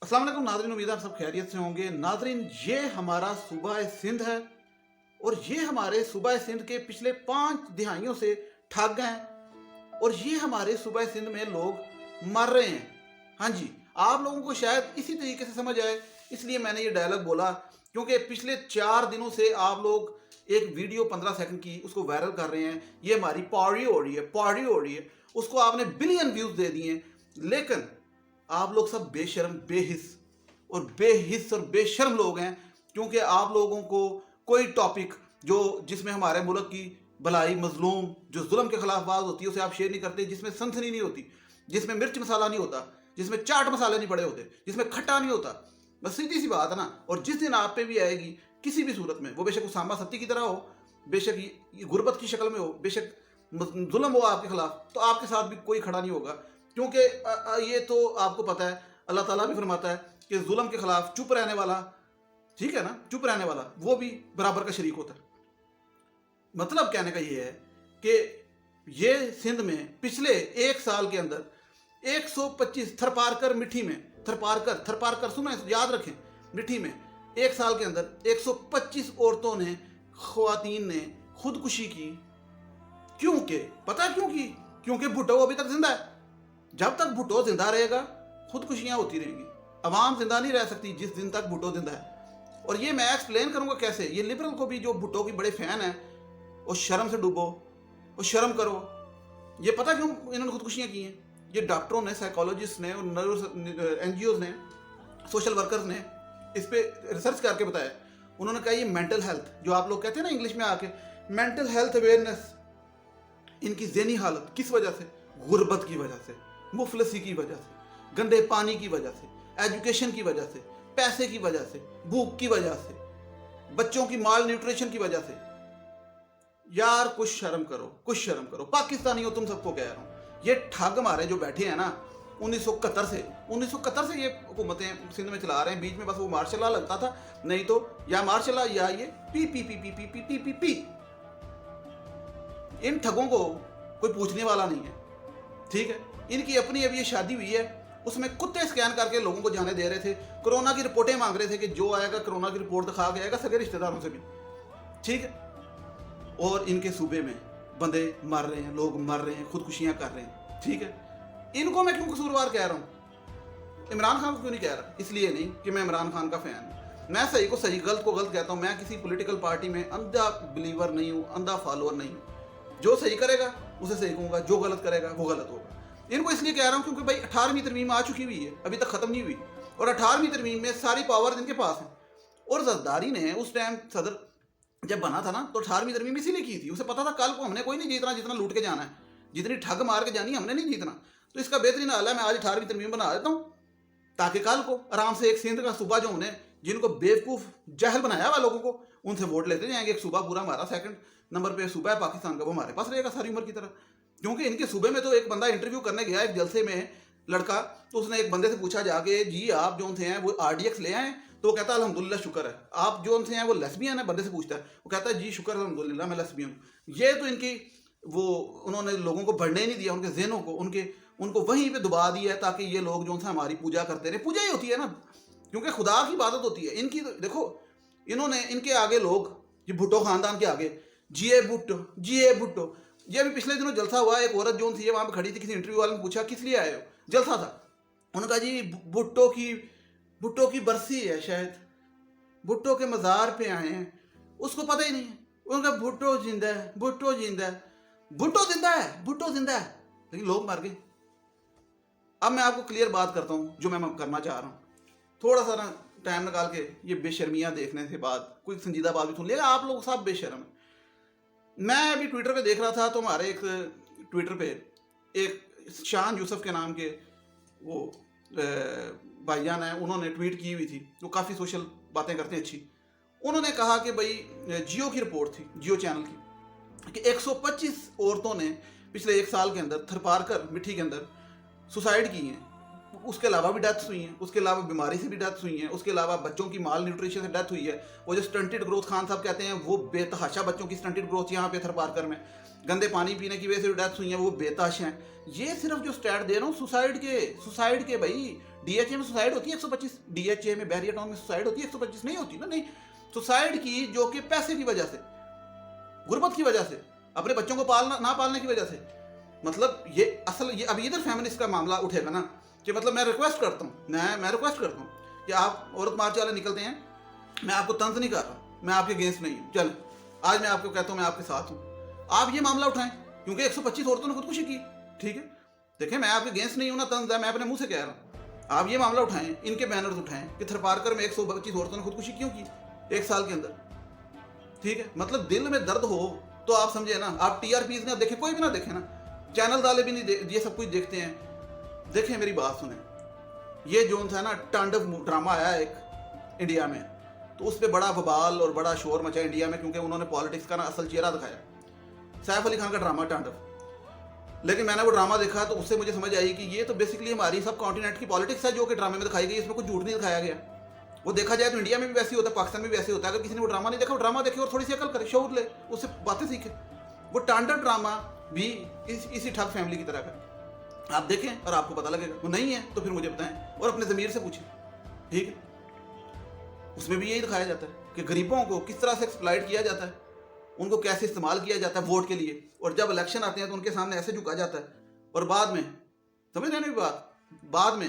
अस्सलाम वालेकुम नाज़रीन, उम्मीद है आप सब खैरियत से होंगे। नाज़रीन, ये हमारा सूबा सिंध है और ये हमारे सूबा सिंध के पिछले 5 दिहाइयों से ठग हैं और ये हमारे सूबा सिंध में लोग मर रहे हैं। हाँ जी, आप लोगों को शायद इसी तरीके से समझ आए, इसलिए मैंने ये डायलॉग बोला, क्योंकि पिछले 4 दिनों से आप लोग एक वीडियो 15 सेकंड की उसको वायरल कर रहे हैं। ये हमारी पार्टी हो रही है, पार्टी हो रही है, उसको आपने बिलियन व्यूज दे दिए। लेकिन आप लोग सब बेशर्म, बेहिस और बेशर्म लोग हैं, क्योंकि आप लोगों को कोई टॉपिक जो जिसमें हमारे मुल्क की भलाई, मजलूम, जो जुल्म के खिलाफ आवाज होती है उसे आप शेयर नहीं करते, जिसमें सनसनी नहीं होती, जिसमें मिर्च मसाला नहीं होता, जिसमें चाट मसाले नहीं पड़े होते, जिसमें खट्टा नहीं होता। बस सीधी सी बात है ना। और जिस दिन आप पे भी आएगी किसी भी सूरत में, वो बेशक उसामा सत्ती की तरह हो, बेशक ये गुर्बत की शक्ल में हो, बेशक जुल्म हो आपके खिलाफ, तो आपके साथ भी कोई खड़ा नहीं होगा। क्योंकि ये तो आपको पता है, अल्लाह ताला भी फरमाता है कि जुल्म के खिलाफ चुप रहने वाला, ठीक है ना, चुप रहने वाला वो भी बराबर का शरीक होता है। मतलब कहने का ये है कि ये सिंध में पिछले 1 साल के अंदर 125 थरपारकर मिट्टी में, थरपारकर सुने, याद रखें, मिट्टी में 1 साल के अंदर 125 औरतों ने, ख्वातीन ने खुदकुशी की। क्यों के पता है क्यों की? क्योंकि भुट्टो अभी तक जिंदा है। जब तक भुट्टो जिंदा रहेगा खुदकुशियां होती रहेंगी। अवाम जिंदा नहीं रह सकती जिस दिन तक भुट्टो जिंदा है। और ये मैं एक्सप्लेन करूंगा कैसे। ये लिबरल को भी, जो भुट्टो की बड़े फैन है, और शर्म से डूबो, और शर्म करो। ये पता क्यों इन्होंने खुदकुशियां की हैं? ये डॉक्टरों ने, साइकोलॉजिस्ट ने, और NGOs ने, सोशल वर्कर्स ने इस पर रिसर्च करके बताया। उन्होंने कहा ये मेंटल हेल्थ, जो आप लोग कहते हैं ना इंग्लिश में आके, मेंटल हेल्थ अवेयरनेस, इनकी ज़हनी हालत किस वजह से? गुर्बत की वजह से, मुफलसी की वजह से, गंदे पानी की वजह से, एजुकेशन की वजह से, पैसे की वजह से, भूख की वजह से, बच्चों की माल न्यूट्रिशन की वजह से। यार कुछ शर्म करो, कुछ शर्म करो। पाकिस्तानियों, तुम सबको कह रहा हूँ, ये ठग हमारे जो बैठे हैं ना 1971 से ये हुकूमतें सिंध में चला रहे हैं। बीच में बस वो मार्शल लॉ लगता था, नहीं तो या मार्शल लॉ या ये पी। इन ठगों को कोई पूछने वाला नहीं है, ठीक है। इनकी अपनी अभी ये शादी हुई है, उसमें कुत्ते स्कैन करके लोगों को जाने दे रहे थे। कोरोना की रिपोर्टें मांग रहे थे कि जो आएगा कोरोना की रिपोर्ट दिखा के आएगा, सगे रिश्तेदारों से भी, ठीक है। और इनके सूबे में बंदे मर रहे हैं, लोग मर रहे हैं, खुदकुशियां कर रहे हैं, ठीक है। इनको मैं क्यों कसूरवार कह रहा हूँ? इमरान खान को क्यों नहीं कह रहा? इसलिए नहीं कि मैं इमरान खान का फैन हूँ। मैं सही को सही, गलत को गलत कहता हूँ। मैं किसी पॉलिटिकल पार्टी में अंधा बिलीवर नहीं हूँ, अंधा फॉलोअर नहीं हूँ। जो सही करेगा उसे सही कहूँगा, जो गलत करेगा वो गलत होगा। इनको इसलिए कह रहा हूँ क्योंकि भाई 18वीं तरमीम आ चुकी हुई है, अभी तक खत्म नहीं हुई, और 18वीं तरमीम में सारी पावर इनके पास है। और जरदारी ने उस टाइम सदर जब बना था ना, तो 18वीं तरमीम इसीलिए की थी। उसे पता था कल को हमने कोई नहीं जीतना जितना लूट के जाना है, जितनी ठग मार के जानी हमने नहीं जीतना। तो इसका बेहतरीन हल है, मैं आज 18वीं तरमीम बना देता हूँ, ताकि कल को आराम से एक सिंध का सूबा जो उन्हें, जिनको बेवकूफ़ जहल बनाया हुआ लोगों को, उनसे वोट लेते जाएंगे। एक सूबा पूरा हमारा, सेकंड नंबर पे सूबा है पाकिस्तान का, वो हमारे पास रहेगा सारी उम्र की तरह। क्योंकि इनके सूबे में तो एक बंदा इंटरव्यू करने गया एक जलसे में, लड़का, तो उसने एक बंदे से पूछा जाके, जी आप जो थे हैं वो RDX ले आए? तो वो कहता है अल्हम्दुलिल्लाह शुक्र है। आप जो थे हैं वो लेस्बियन है? बंदे से पूछता है, वो कहता है जी शुक्र अल्हम्दुलिल्लाह मैं लेस्बियन हूँ। ये तो इनकी वो, उन्होंने लोगों को बढ़ने ही नहीं दिया, उनके जहनों को, उनको वहीं पे दबा दिया है, ताकि ये लोग जो थे हमारी पूजा करते रहे। पूजा ही होती है ना, क्योंकि खुदा की इबादत होती है इनकी। तो देखो, इन्होंने, इनके आगे लोग, ये भुट्टो खानदान के आगे, जिए भुट्टो। ये अभी पिछले दिनों जलसा हुआ, एक औरत जो थी वहां पे खड़ी थी, किसी इंटरव्यू वाले ने पूछा किस लिए आए हो? जलसा था। उन्होंने कहा जी भुट्टो की बरसी है, शायद भुट्टो के मज़ार पे आए हैं। उसको पता ही नहीं है। उन्होंने कहा भुट्टो जिंदा है, भुट्टो जिंदा है, लेकिन लोग मर गए। अब मैं आपको क्लियर बात करता हूँ जो मैं करना चाह रहा हूँ। थोड़ा सा ना टाइम निकाल के ये बेशर्मियाँ देखने के बाद कोई संजीदा बात भी सुन लिया। आप लोग सब बेशर्म है। मैं अभी ट्विटर पे देख रहा था, तो हमारे एक ट्विटर पे एक शान यूसुफ के नाम के वो भाईजान है, उन्होंने ट्वीट की हुई थी, वो काफ़ी सोशल बातें करते हैं अच्छी। उन्होंने कहा कि भाई जियो की रिपोर्ट थी, जियो चैनल की, कि 125 औरतों ने पिछले 1 साल के अंदर थरपारकर मिट्टी के अंदर सुसाइड की हैं। उसके अलावा भी डेथ्स हुई हैं, उसके अलावा बीमारी से भी डेथ्स हुई हैं, उसके अलावा बच्चों की माल न्यूट्रिशन से डेथ हुई है। वो जो स्टंटेड ग्रोथ खान साहब कहते हैं, वो बेतहाशा बच्चों की स्टंटेड ग्रोथ यहाँ पे थरपारकर में, गंदे पानी पीने की वजह से जो डेथ्स हुई हैं वो बेतहाशा हैं। ये सिर्फ जो स्टैट दे रहा हूँ सुसाइड के भाई, डीएचए में सुसाइड होती है 125, डीएचए में बैरियर टाउन में सुसाइड होती है 125 नहीं होती ना, नहीं। सुसाइड की जो कि पैसे की वजह से, गुर्बत की वजह से, अपने बच्चों को पालना ना पालने की वजह से। मतलब ये असल ये अब इधर फैमिलिस्ट का मामला उठेगा ना कि मतलब मैं रिक्वेस्ट करता हूँ, मैं रिक्वेस्ट करता हूँ कि आप औरत मार्च वाले निकलते हैं, मैं आपको तंज नहीं कर रहा, मैं आपके अगेंस्ट नहीं हूँ, चल आज मैं आपको कहता हूँ मैं आपके साथ हूँ, आप ये मामला उठाएं, क्योंकि 125 औरतों ने खुदकुशी की, ठीक है। देखिए मैं आपके अगेंस्ट नहीं हूँ ना, तंज है, मैं अपने मुंह से कह रहा हूँ। आप ये मामला उठाएं, इनके बैनर्स उठाएं कि थरपारकर में 125 औरतों ने खुदकुशी क्यों की 1 साल के अंदर, ठीक है। मतलब दिल में दर्द हो तो आप समझे ना, आप टीआरपीज ना देखें, कोई भी ना देखे ना, चैनल वाले भी नहीं ये सब कुछ देखते हैं। देखें मेरी बात सुने, ये जो था ना तांडव ड्रामा आया एक इंडिया में, तो उस पर बड़ा बवाल और बड़ा शोर मचा इंडिया में, क्योंकि उन्होंने पॉलिटिक्स का ना असल चेहरा दिखाया, सैफ अली खान का ड्रामा तांडव। लेकिन मैंने वो ड्रामा देखा तो उससे मुझे समझ आई कि ये तो बेसिकली हमारी सब कॉन्टिनेंट की पॉलिटिक्स है जो कि ड्रामे में दिखाई गई, इसमें कुछ झूठ नहीं दिखाया गया। वो देखा जाए तो इंडिया में भी वैसे होता है, पाकिस्तान में भी वैसे होता है। अगर किसी ने वो ड्रामा नहीं देखा, वो ड्रामा देखे और थोड़ी सी अकल करे, शौर ले, उससे बातें सीखे। वो तांडव ड्रामा भी इसी ठग फैमिली की तरह का, आप देखें और आपको पता लगेगा। वो नहीं है तो फिर मुझे बताएं और अपने ज़मीर से पूछें, ठीक है। उसमें भी यही दिखाया जाता है कि गरीबों को किस तरह से एक्सप्लॉइट किया जाता है, उनको कैसे इस्तेमाल किया जाता है वोट के लिए, और जब इलेक्शन आते हैं तो उनके सामने ऐसे झुका जाता है, और बाद में समझ रहे हैं बात, बाद में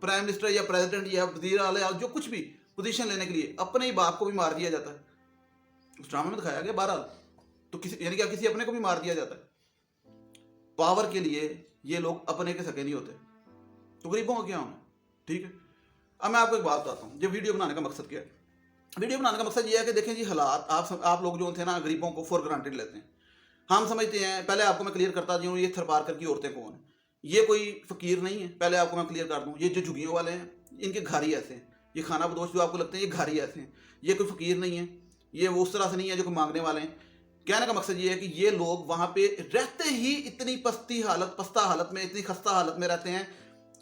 प्राइम मिनिस्टर या प्रेसिडेंट या वजीर आला या जो कुछ भी पोजीशन लेने के लिए अपने ही बाप को भी मार दिया जाता है। उस ड्रामे में दिखाया गया बहरहाल, तो किसी यानी कि किसी अपने को भी मार दिया जाता है पावर के लिए। ये लोग अपने के सके नहीं होते, तो गरीबों का क्या होना, ठीक है। अब मैं आपको एक बात बताता हूँ, जब वीडियो बनाने का मकसद क्या है। वीडियो बनाने का मकसद ये है कि देखें जी हालात, आप लोग जो थे ना गरीबों को फॉर ग्रांटेड लेते हैं। हम समझते हैं, पहले आपको मैं क्लियर करता दूँ ये थरपारकर की औरतें कौन है। ये कोई फकीर नहीं है, पहले आपको मैं क्लियर कर दूँ। ये जो झुग्गियों वाले हैं इनके घर ही ऐसे हैं, ये खाना बदोश जो आपको लगते हैं ये घर ही ऐसे हैं, ये कोई फकीर नहीं है, ये वो उस तरह से नहीं है जो कोई मांगने वाले हैं। कहने का मकसद ये है कि ये लोग वहाँ पे रहते ही इतनी पस्ता हालत में, इतनी खस्ता हालत में रहते हैं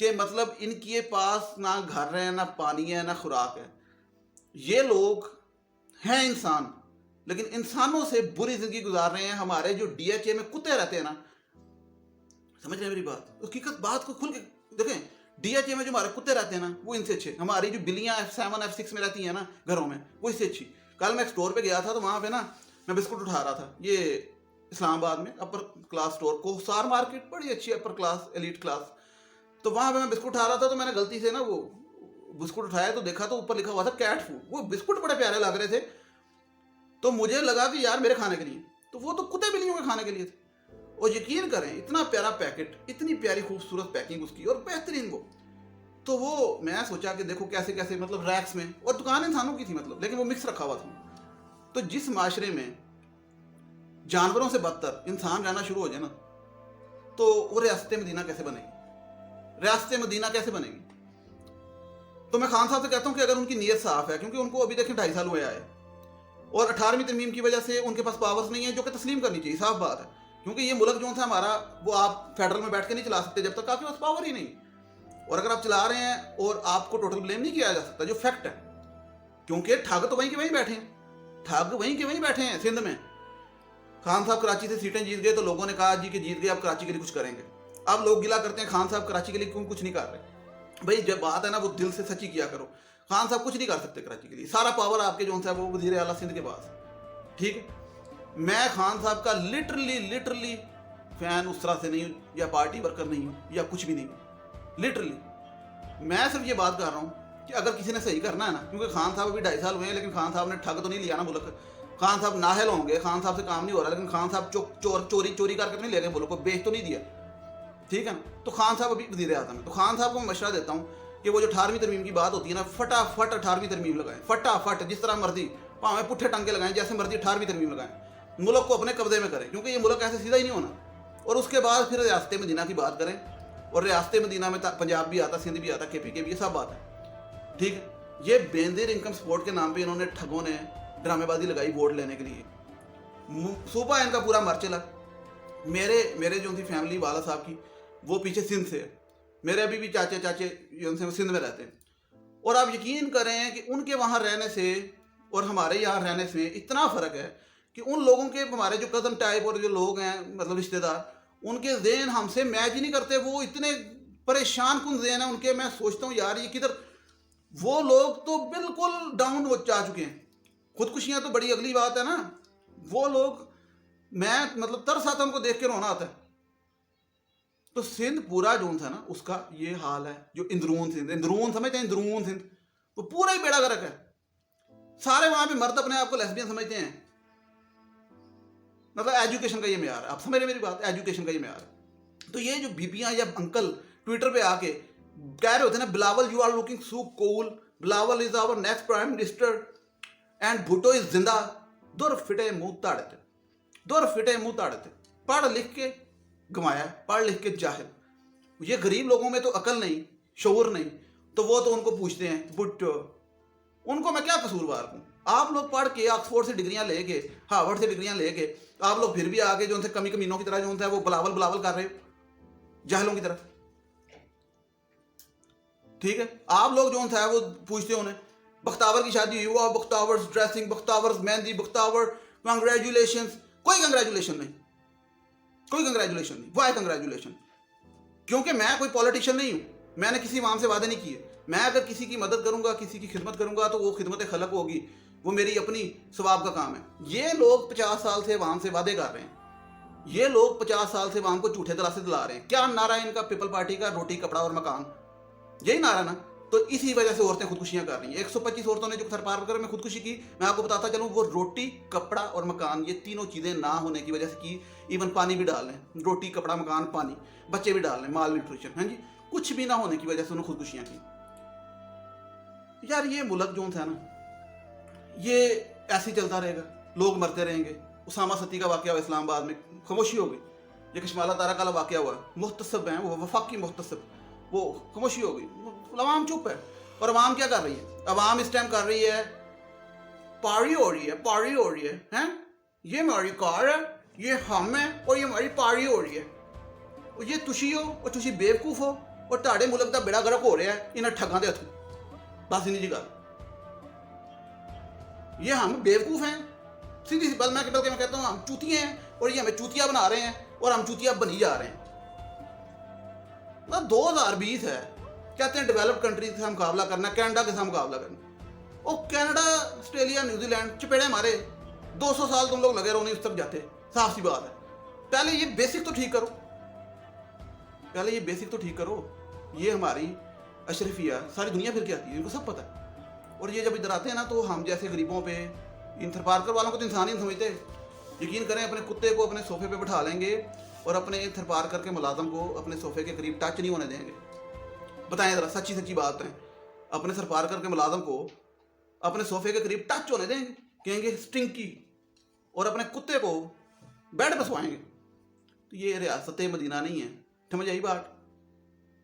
कि मतलब इनके पास ना घर है, ना पानी है, ना खुराक है। ये लोग हैं इंसान, लेकिन इंसानों से बुरी जिंदगी गुजार रहे हैं। हमारे जो डीएचए में कुत्ते रहते हैं ना, समझ रहे हैं मेरी बात, उसकी बात को खुल के देखें। डीएचए में जो हमारे कुत्ते रहते हैं ना वो इनसे अच्छे, हमारी जो बिल्लियां F7 F6 में रहती हैं ना घरों में, वो इससे अच्छी। कल मैं एक स्टोर पे गया था तो वहाँ पे ना मैं बिस्कुट उठा रहा था, ये इस्लामाबाद में अपर क्लास स्टोर, कोसार मार्केट, बड़ी अच्छी अपर क्लास एलीट क्लास। तो वहाँ पे मैं बिस्कुट उठा रहा था, तो मैंने गलती से ना वो बिस्कुट उठाया तो देखा तो ऊपर लिखा हुआ था कैट फूड। वो बिस्कुट बड़े प्यारे लग रहे थे, तो मुझे लगा कि यार मेरे खाने के लिए, तो वो तो कुत्ते बिल्लियों के खाने के लिए थे। और यकीन करें इतना प्यारा पैकेट, इतनी प्यारी खूबसूरत पैकिंग उसकी और बेहतरीन वो। तो वो मैं सोचा कि देखो कैसे कैसे मतलब रैक्स में, और दुकान इंसानों की थी मतलब, लेकिन वो मिक्स रखा हुआ था। तो जिस माशरे में जानवरों से बदतर इंसान रहना शुरू हो जाए ना, तो वो रियासत मदीना कैसे बनेगी, रियासत मदीना कैसे बनेगी। तो मैं खान साहब से कहता हूँ कि अगर उनकी नीयत साफ है, क्योंकि उनको अभी देखें 2.5 साल हुए आए, और 18वीं तरमीम की वजह से उनके पास पावर्स नहीं है, जो कि तस्लीम करनी चाहिए, साफ बात है। क्योंकि ये मुल्क जो था हमारा, वो आप फेडरल में बैठ के नहीं चला सकते जब तक आपके पास पावर ही नहीं। और अगर आप चला रहे हैं और आपको टोटल ब्लेम नहीं किया जा सकता, जो फैक्ट है, क्योंकि ठग तो वहीं के वहीं बैठे हैं, ठग वहीं के वहीं बैठे हैं सिंध में। खान साहब कराची से सीटें जीत गए तो लोगों ने कहा जी कि जीत गए, अब कराची के लिए कुछ करेंगे। अब लोग गिला करते हैं खान साहब कराची के लिए क्यों कुछ नहीं कर रहे। भाई जब बात है ना वो दिल से सच्ची किया करो। खान साहब कुछ नहीं कर सकते कराची के लिए, सारा पावर आपके जो है वो वजीर आला सिंध के पास, ठीक है। मैं खान साहब का लिटरली फैन उस तरह से नहीं हूँ, या पार्टी वर्कर नहीं हूँ, या कुछ भी नहीं हूँ। लिटरली मैं सिर्फ ये बात कर रहा हूँ कि अगर किसी ने सही करना है ना, क्योंकि खान साहब अभी 2.5 साल हुए हैं, लेकिन खान साहब ने ठग तो नहीं लिया ना मुल्क। खान साहब नाहल होंगे, खान साहब से काम नहीं हो रहा, लेकिन खान साहब चोरी करके नहीं ले गए मुल्क को, बेच तो नहीं दिया, ठीक है ना। तो खान साहब अभी वज़ीर आज़म है, तो खान साहब को मैं मशवरा देता हूँ कि वो जो 18वीं तरमीम की बात होती है ना, फटाफट 18वीं तरमीम लगाएं, फटाफट, जिस तरह मर्जी, भावें पुट्ठे टंगे लगाएं, जैसे मर्जी 18वीं तरमीम लगाएं, मुल्क को अपने कब्जे में करें, क्योंकि ये मुल्क ऐसे सीधा ही नहीं होना। और उसके बाद फिर रियासत मदीना की बात करें, और रियासत मदीना में पंजाब भी आता, सिंध भी आता, KP के भी, ये सब बात है, ठीक है। ये बेनजीर इनकम सपोर्ट के नाम पे इन्होंने ठगों ने ड्रामेबाजी लगाई वोट लेने के लिए। सूबा इनका पूरा मर चला। मेरे जो थी फैमिली वाला साहब की, वो पीछे सिंध से है, मेरे अभी भी चाचे सिंध में रहते हैं। और आप यकीन करें कि उनके वहाँ रहने से और हमारे यहाँ रहने से इतना फ़र्क है कि उन लोगों के, हमारे जो कज़न टाइप और जो लोग हैं मतलब रिश्तेदार, उनके ज़हन हमसे मैच ही नहीं करते। वो इतने परेशान कुन ज़हन है उनके। मैं सोचता हूँ यार ये किधर, वो लोग तो बिल्कुल डाउन हो जा चुके हैं। खुदकुशियां तो बड़ी अगली बात है ना, वो लोग, मैं मतलब तरस आता है उनको देख के, रोना आता है। तो सिंध पूरा जोन था ना उसका ये हाल है, जो इंदरून सिंध, इंदरून समझते हैं, इंदरून सिंध, वो पूरा ही बेड़ा गर्क है। सारे वहां पे मर्द अपने आप को लेस्बियन समझते हैं। मतलब एजुकेशन का ये म्यार है, आप समझ रहे मेरी बात, एजुकेशन का ये म्यार है। तो ये जो बीबियां या अंकल ट्विटर पे आके कह रहे होते हैं ना, Bilawal you are looking so cool, Bilawal is our next prime minister and Bhutto is जिंदा, दुर फिटे मुंह ताड़ते, दुर फिटे मुंह ताड़ते। पढ़ लिख के गंवाया, पढ़ लिख के जाहिल। ये गरीब लोगों में तो अकल नहीं, शऊर नहीं, तो वो तो उनको पूछते हैं भुट्टो। उनको मैं क्या कसूरवार हूँ? आप लोग पढ़ के ऑक्सफोर्ड से डिग्रियां लेके, हार्वर्ड से डिग्रियां लेके, आप लोग फिर भी आगे जो उनसे कमी कमीनों की तरह जो है वो बिलावल बिलावल कर रहे हो, जाहिलों की तरह। ठीक है, आप लोग जो है वो पूछते हो उन्हें, बख्तावर की शादी हुई, वाह बख्तावर ड्रेसिंग, बख्तावर मेहंदी, बख्तावर कंग्रेचुलेशन। कोई कंग्रेचुलेशन नहीं, कोई कंग्रेचुलेशन नहीं, वाई कंग्रेचुलेशन? क्योंकि मैं कोई पॉलिटिशियन नहीं हूं, मैंने किसी इमाम से वादे नहीं किए। मैं अगर किसी की मदद करूंगा, किसी की खिदमत करूंगा, तो वो खिदमत खलक होगी, वो मेरी अपनी सवाब का काम है। ये लोग 50 साल से अवाम से वादे कर रहे हैं, ये लोग 50 साल से अवाम को झूठे दिलासे दिला रहे हैं। क्या नारा है इनका? पीपल पार्टी का, रोटी कपड़ा और मकान, यही नारा ना। तो इसी वजह से औरतें खुदकुशियां कर रही हैं। 125 औरतों ने जो थरपारकर में खुदकुशी की, मैं आपको बताता चलूं, वो रोटी कपड़ा और मकान, ये तीनों चीजें ना होने की वजह से की। इवन पानी भी डाल लें, रोटी कपड़ा मकान पानी, बच्चे भी डाल लें, माल न्यूट्रिशन, हाँ जी, कुछ भी ना होने की वजह से उन्होंने खुदकुशियां की। यार ये मुल्क जो था ना, ये ऐसे ही चलता रहेगा, लोग मरते रहेंगे। उसामा सती का वाकया हुआ इस्लामाबाद में, खामोशी हो गई। ये कश्माला तारा का वाकया हुआ, मुहतसब हैं वो, वफाकी मुहतसब, वो खामोशी हो गई, अवाम चुप है। और अवाम क्या कर रही है? अवाम इस टाइम कर रही है, पारी हो रही है, पारी हो रही है, हैं? ये हमारी कार है, ये हम है, और ये हमारी पारी हो रही है। और ये तुशी हो और तुशी बेवकूफ हो, और ताड़े मुल्क का बेड़ा गर्क हो रहा है इन्हें ठगां दे हथों। बस इन्हीं जी गल, ये हम बेवकूफ हैं, सीधी सी बात। मैं कहता हूँ हम चूतिया हैं, और ये हमें चूतिया बना रहे हैं, और हम चूतिया बनी जा रहे हैं। ना 2020 है, कहते हैं डेवलप्ड कंट्री के साथ मुकाबला करना, कनाडा के साथ मुकाबला करना। और कनाडा, ऑस्ट्रेलिया, न्यूजीलैंड चपेड़े मारे, 200 साल तुम लोग लगे रहो नहीं उस तक जाते, साफ सी बात है। पहले ये बेसिक तो ठीक करो, पहले ये बेसिक तो ठीक करो। ये हमारी अशरफिया सारी दुनिया फिर के आती है, इनको सब पता है। और ये जब इधर आते हैं ना, तो हम जैसे गरीबों पे, इन थरपारकर वालों को तो इंसान ही नहीं समझते। यकीन करें, अपने कुत्ते को अपने सोफे पे बिठा लेंगे और अपने थरपारकर के मुलाजम को अपने सोफे के करीब टच नहीं होने देंगे। बताएं जरा, सच्ची सच्ची बात है, अपने थरपारकर के मुलाजम को अपने सोफे के करीब टच होने देंगे? कहेंगे स्टिंकी, और अपने कुत्ते को बेड पर सोएंगे। तो ये रियासत मदीना नहीं है, समझ आई बात?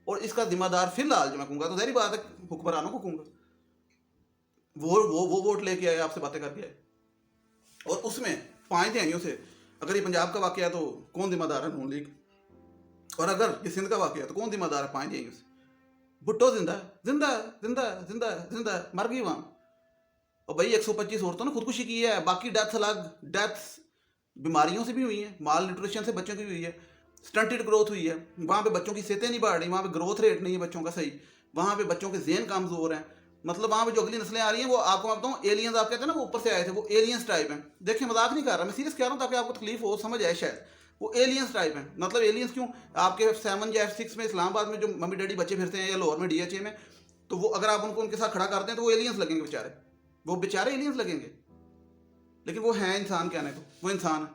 और इसका जिम्मेदार फिलहाल जो मैं कहूँगा, तो जहरी बात है हुक्मरानों को कहूँगा, वो वोट लेके आए, आपसे बातें करके आए, और उसमें 5 दिहाइयों से, अगर ये पंजाब का वाकया है तो कौन जिम्मेदार है? नून लीग। और अगर ये सिंध का वाकया है तो कौन जिम्मेदार है? 5 दिहाइयों से। भुट्टो जिंदा जिंदा जिंदा जिंदा जिंदा मर गई वहां। और भाई 125 औरतों ने खुदकुशी की है, बाकी डेथ अलग, डेथ्स बीमारियों से भी हुई है, माल न्यूट्रिशन से बच्चों की हुई है, स्टंटेड ग्रोथ हुई है, वहाँ पे बच्चों की सेहतें नहीं बढ़ रही, वहाँ पे ग्रोथ रेट नहीं है बच्चों का सही, वहाँ पे बच्चों के ज़हन कमज़ोर हैं। मतलब वहाँ पे जो अगली नस्लें आ रही हैं, वो आपको मैं बताऊँ, एलियंस आप कहते हैं ना, वो ऊपर से आए थे, वो एलियंस टाइप हैं। देखिए मजाक नहीं कर रहा, मैं सीरियस कह रहा हूँ ताकि आपको तकलीफ हो, समझ आए शायद। वो एलियंस टाइप हैं। मतलब एलियंस क्यों? आपके 7 या 6 में इस्लामाबाद में जो मम्मी डैडी बच्चे फिरते हैं, या लाहौर में DHA में, तो वो अगर आप उनको उनके साथ खड़ा करते हैं तो वो एलियंस लगेंगे बेचारे, वो बेचारे एलियंस लगेंगे। लेकिन वो हैं इंसान, कहने को वो इंसान है।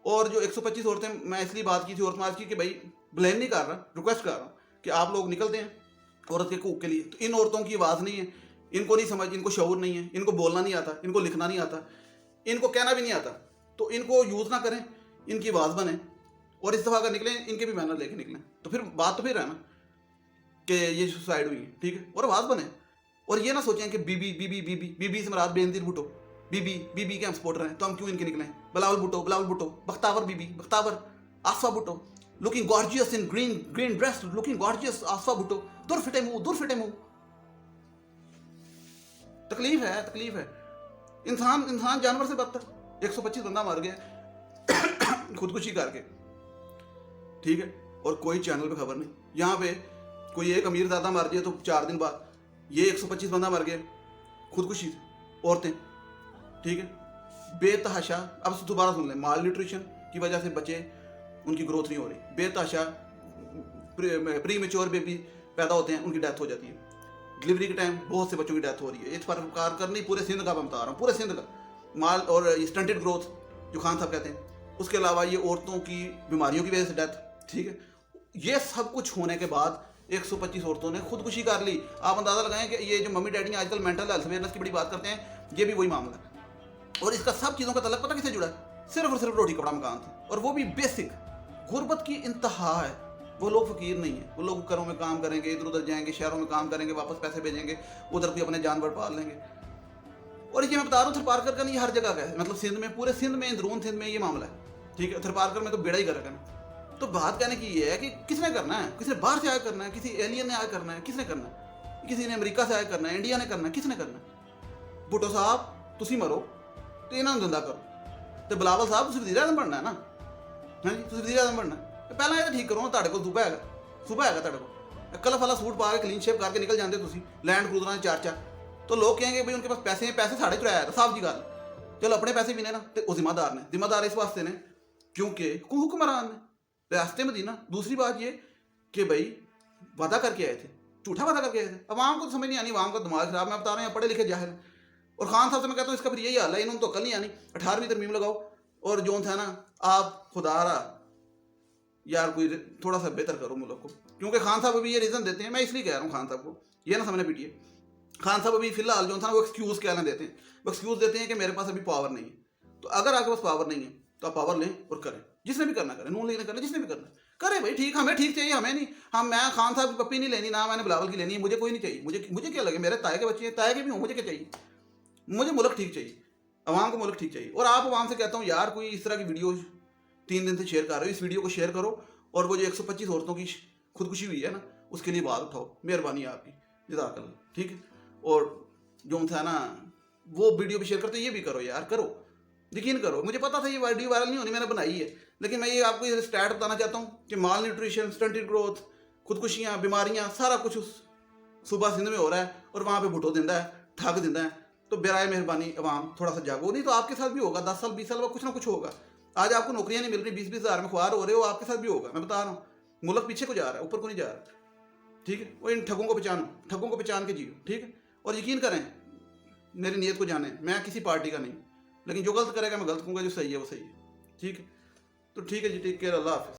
और जो 125 औरतें, मैं इसलिए बात की थी औरत मार्च की, कि भाई ब्लेम नहीं कर रहा, रिक्वेस्ट कर रहा हूँ कि आप लोग निकलते हैं औरत के हकूक़ के लिए। तो इन औरतों की आवाज़ नहीं है, इनको नहीं समझ, इनको शऊर नहीं है, इनको बोलना नहीं आता, इनको लिखना नहीं आता, इनको कहना भी नहीं आता, तो इनको यूज़ ना करें, इनकी आवाज़ बने, और इस दफ़ा अगर निकलें इनके भी मैनर लेके निकलें। तो फिर बात तो फिर है ना कि ये सुसाइड हुई है, ठीक है, और आवाज़ बने। और ये ना सोचें कि बीबी बीबी बीबी बीबी से मराद बेनज़ीर भुट्टो, बीबी बीबी के हम सपोर्टर हैं तो हम क्यों इनके निकलें? Bilawal Bhutto, Bilawal Bhutto, Bakhtawar Bibi, Bakhtawar, Aseefa Bhutto, looking gorgeous in green dress, looking gorgeous, Aseefa Bhutto, दूर फिटे मुंह, दूर फिटे मुंह। तकलीफ है, तकलीफ है। इंसान जानवर से बदतर। 125 बंदा मर गया खुदकुशी करके, ठीक है, और कोई चैनल पे खबर नहीं। यहाँ पे कोई एक अमीर ज़्यादा मर जाए तो 4 दिन बाद ये 125 बंदा मर गए खुदकुशी से, औरतें, ठीक है। बेतहाशा, अब दोबारा सुन लें, माल न्यूट्रिशन की वजह से बच्चे उनकी ग्रोथ नहीं हो रही, बेतहाशा प्री मेच्योर बेबी पैदा होते हैं, उनकी डेथ हो जाती है, डिलीवरी के टाइम बहुत से बच्चों की डेथ हो रही है। इस पर कार नहीं, पूरे सिंध का मैं बता रहा हूँ, पूरे सिंध का माल और स्टंटेड ग्रोथ जो खान साहब कहते हैं, उसके अलावा ये औरतों की बीमारियों की वजह से डेथ, ठीक है। ये सब कुछ होने के बाद 125 औरतों ने खुदकुशी कर ली। आप अंदाजा लगाएं कि ये जो मम्मी डैडी आजकल मेंटल हेल्थ अवेयरनेस की बड़ी बात करते हैं, ये भी वही मामला है। और इसका सब चीज़ों का तलब पता किससे जुड़ा है? सिर्फ और सिर्फ रोटी कपड़ा मकान था, और वो भी बेसिक। गुर्बत की इंतहा है, वो लोग फकीर नहीं है, वो लोग घरों में काम करेंगे, इधर उधर जाएंगे, शहरों में काम करेंगे, वापस पैसे भेजेंगे, उधर भी अपने जानवर पाल लेंगे। और ये मैं बता रहा हूँ थरपारकर का नहीं, हर जगह का है, मतलब सिंध में, पूरे सिंध में, इंदरून सिंध में ये मामला है, ठीक है। थरपारकर में तो बेड़ा ही कर रखा है। तो बात कहने की ये है कि किसने करना है? किसने बाहर से आया करना है? किसी एलियन ने आया करना है? किसने करना है? किसी ने अमेरिका से आया करना है? इंडिया ने करना है? किसने करना है? भुट्टो साहब तुसी मरो तो इन्होंने धंधा करो, तो बिलावल साहब तुसी वज़ीर आज़म बनना है ना, हाँ जी, तुसी वज़ीर आज़म बनना है। पहला ये ठीक करो, तुहाडे कोल सूबा हैगा, सूबा हैगा तुहाडे कोल, कलफ वाला सूट पा के क्लीन शेव करके निकल जाते तुसी लैंड क्रूजर 4-4, तो लोग कहेंगे भाई उनके पास पैसे हैं, पैसे साढ़े चुराया है, साफ जी गल। चलो अपने पैसे भी ने ना, तो जिम्मेदार ने, जिम्मेदार इस वास्ते ने क्योंकि हुक्मरान ने रियासत मदीना। दूसरी बात ये कि भाई वादा करके आए थे, झूठा वादा करके आए थे, अवाम को तो समझ नहीं आनी, अवाम का दिमाग खराब। मैं बता रहा हूँ पढ़े लिखे जाहिल। और खान साहब से मैं कहता हूँ इसका फिर यही हाल है, इन्होंने तो कल नहीं आनी, 18वीं तरमीम लगाओ। और जो था ना, आप खुदा रहा यार कोई थोड़ा सा बेहतर करो मुल्क को, क्योंकि खान साहब अभी ये रीज़न देते हैं, मैं इसलिए कह रहा हूँ खान साहब को, ये ना समझने पीटिए। खान साहब अभी फिलहाल जो था वो एक्सक्यूज़ क्या देते हैं, वो एक्सक्यूज़ देते हैं कि मेरे पास अभी पावर नहीं है। तो अगर आपके पास पावर नहीं है तो आप पावर लें और करें, जिसने भी करना करें, नून लीग ने करना, जिसने भी करना करे भाई, ठीक, हमें ठीक चाहिए, हमें नहीं, हम, मैं खान साहब की पप्पी नहीं लेनी, ना मैंने बिलावल की लेनी है, मुझे कोई नहीं चाहिए। मुझे क्या लगे, मेरे ताए के बच्चे हैं, ताए के भी हों, मुझे क्या चाहिए? मुझे मुल्क ठीक चाहिए, अवाम को मुल्क ठीक चाहिए। और आप अवाम से कहता हूँ यार, कोई इस तरह की वीडियो 3 दिन से शेयर कर रहे हो, इस वीडियो को शेयर करो, और वो जो 125 औरतों की खुदकुशी हुई है ना, उसके लिए बात उठाओ, मेहरबानी है आपकी, जज़ाकल्लाह, ठीक है। और जो था ना, वो वीडियो भी शेयर करते, ये भी करो यार, करो, यकीन करो। मुझे पता था ये वीडियो वायरल नहीं होनी, मैंने बनाई है, लेकिन मैं ये आपको ये स्टैट बताना चाहता हूँ कि माल न्यूट्रिशन, स्टंटेड ग्रोथ, खुदकुशियाँ, बीमारियाँ, सारा कुछ उस सूबा सिंध में हो रहा है, और वहाँ पे भुट्टो दिंदा है, ठग दिंदा है। तो बेराए मेहरबानी अवाम थोड़ा सा जागो, नहीं तो आपके साथ भी होगा, 10 साल 20 साल बाद कुछ ना कुछ होगा। आज आपको नौकरियाँ नहीं मिल रही, 20-20 हज़ार में ख्वार हो रहे हो, आपके साथ भी होगा। मैं बता रहा हूँ, मुल्क पीछे को जा रहा है, ऊपर को नहीं जा रहा, ठीक है। वो इन ठगों को पहचानो, ठगों को पहचान के जियो, ठीक है। और यकीन करें, मेरी नीयत को जाने, मैं किसी पार्टी का नहीं, लेकिन जो गलत करेगा मैं गलत कहूँगा, जो सही है वो सही है, ठीक है। तो ठीक है जी, टेक केयर, अल्लाह हाफ़िज़।